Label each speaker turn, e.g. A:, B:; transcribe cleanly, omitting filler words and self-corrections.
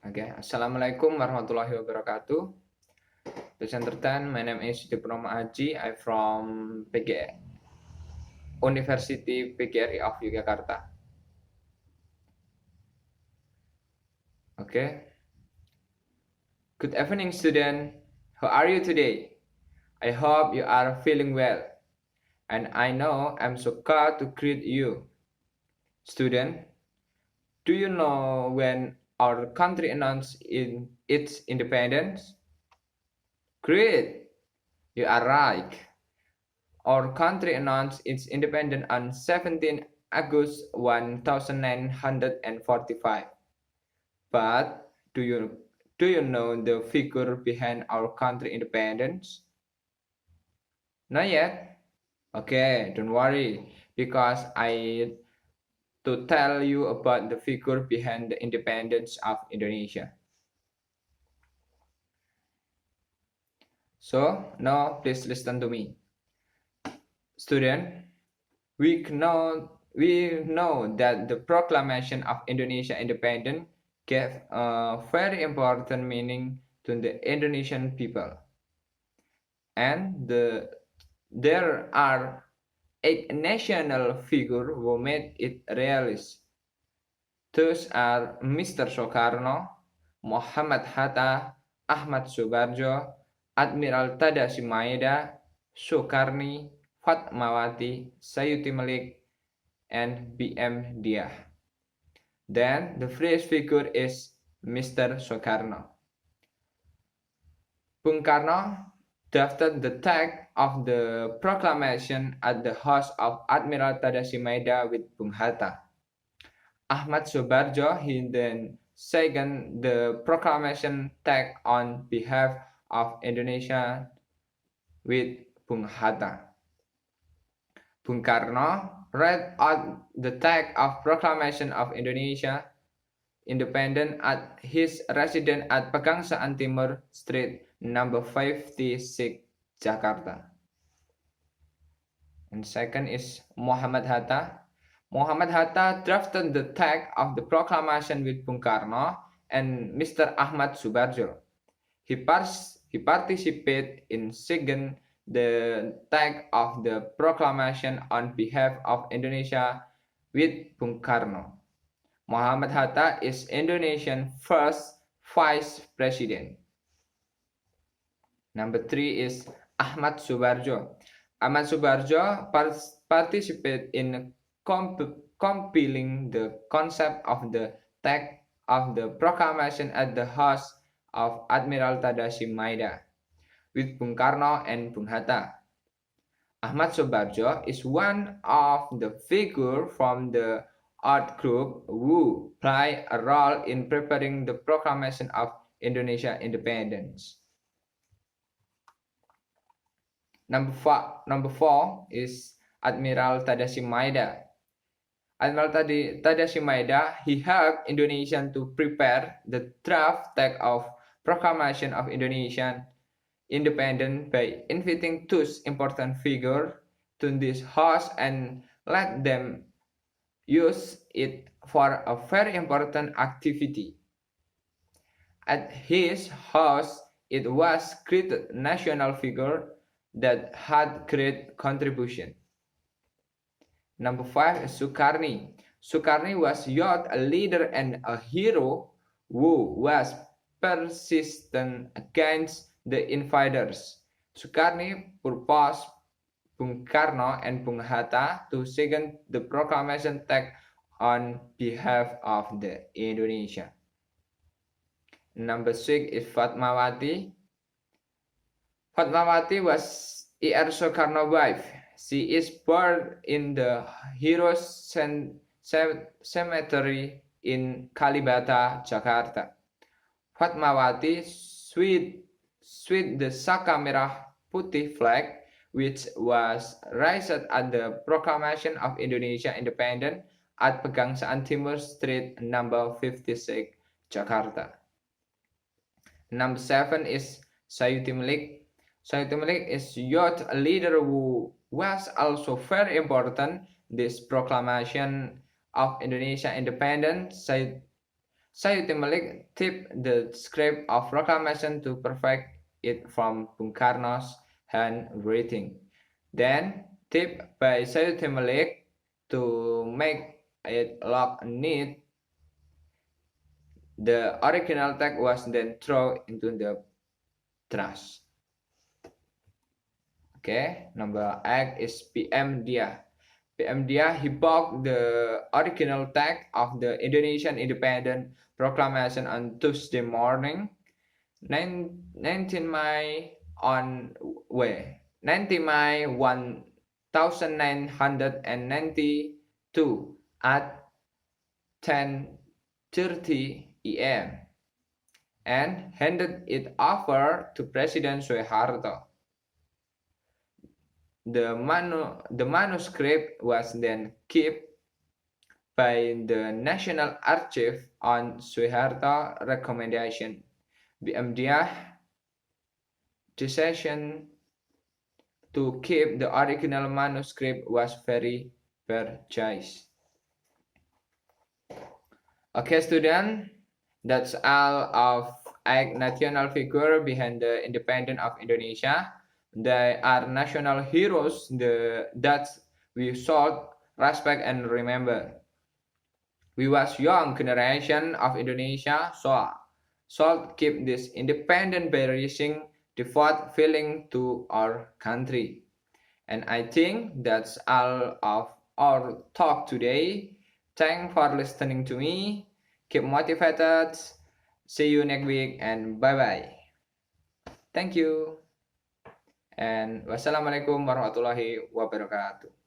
A: Okay, Assalamualaikum warahmatullahi wabarakatuh. Presenter 10, my name is Diploma Aji. I'm from University PGRI of Yogyakarta. Okay. Good evening, student. How are you today? I hope you are feeling well. And I know I'm so glad to greet you. Student, do you know when our country announced its independence? Great, you are right. Our country announced its independence on 17 August 1945. But do you know the figure behind our country independence? Not yet? Okay, don't worry, because I to tell you about the figure behind the independence of Indonesia. So now please listen to me. Student, we know that the proclamation of Indonesia independence gave a very important meaning to the Indonesian people. And there are 8 national figures who made it realized. Those are Mr. Soekarno, Muhammad Hatta, Ahmad Subarjo, Admiral Tadashi Maeda, Soekarni, Fatmawati, Sayuti Malik, and B.M. Diah. Then the first figure is Mr. Soekarno. Bung Karno drafted the text of the proclamation at the house of Admiral Tadashi Maeda with Bung Hatta. Ahmad Subarjo, he then signed the proclamation text on behalf of Indonesia with Bung Hatta. Bung Karno read out the text of Proclamation of Indonesia Independent at his residence at Pegangsaan Timur Street, number 56, Jakarta. And second is Muhammad Hatta. Muhammad Hatta drafted the text of the proclamation with Bung Karno and Mr. Ahmad Subarjo. He participated in signing the text of the proclamation on behalf of Indonesia with Bung Karno. Muhammad Hatta is Indonesian first vice president. Number 3 is Ahmad Subarjo. Ahmad Subarjo participated in compiling the concept of the text of the proclamation at the house of Admiral Tadashi Maeda with Bung Karno and Bung Hatta. Ahmad Subarjo is one of the figures from the art group who play a role in preparing the proclamation of Indonesia independence. Number 4 is Admiral Tadashi Maeda. Admiral Tadashi Maeda, he helped Indonesians to prepare the draft text of Proclamation of Indonesian Independence by inviting two important figures to this house and let them use it for a very important activity. At his house, it was great national figure that had great contribution. Number 5 is Sukarni. Sukarni was youth, a leader and a hero who was persistent against the invaders. Sukarni proposed Bung Karno and Bung Hatta to sign the proclamation text on behalf of the Indonesia. Number 6 is Fatmawati. Fatmawati was E.R. Soekarno's wife. She is buried in the Heroes Cemetery in Kalibata, Jakarta. Fatmawati swayed the Saka Merah Putih flag, which was raised at the Proclamation of Indonesia Independence at Pegangsaan Timur Street, number 56, Jakarta. Number 7 is Sayuti Malik. Sayuti Malik is youth leader who was also very important this proclamation of Indonesia independence. Sayuti Malik tipped the script of proclamation to perfect it from Bung Karno's handwriting. Then, tipped by Sayuti Malik to make it look neat, the original text was then thrown into the trash. Okay, number 8 is PM Dia. PM Dia, he bought the original text of the Indonesian Independence Proclamation on Tuesday morning, 19 May 1992 at 10:30 a.m. and handed it over to President Soeharto. The manuscript was then kept by the National Archive on Soeharto recommendation. PM Dia decision to keep the original manuscript was very precise. Okay, student, that's all of 8 national figure behind the independence of Indonesia. They are national heroes that we should respect and remember. We was young generation of Indonesia, so should keep this independent by raising devout feeling to our country. And I think that's all of our talk today. Thanks for listening to me. Keep motivated. See you next week and bye-bye. Thank you. And wassalamualaikum warahmatullahi wabarakatuh.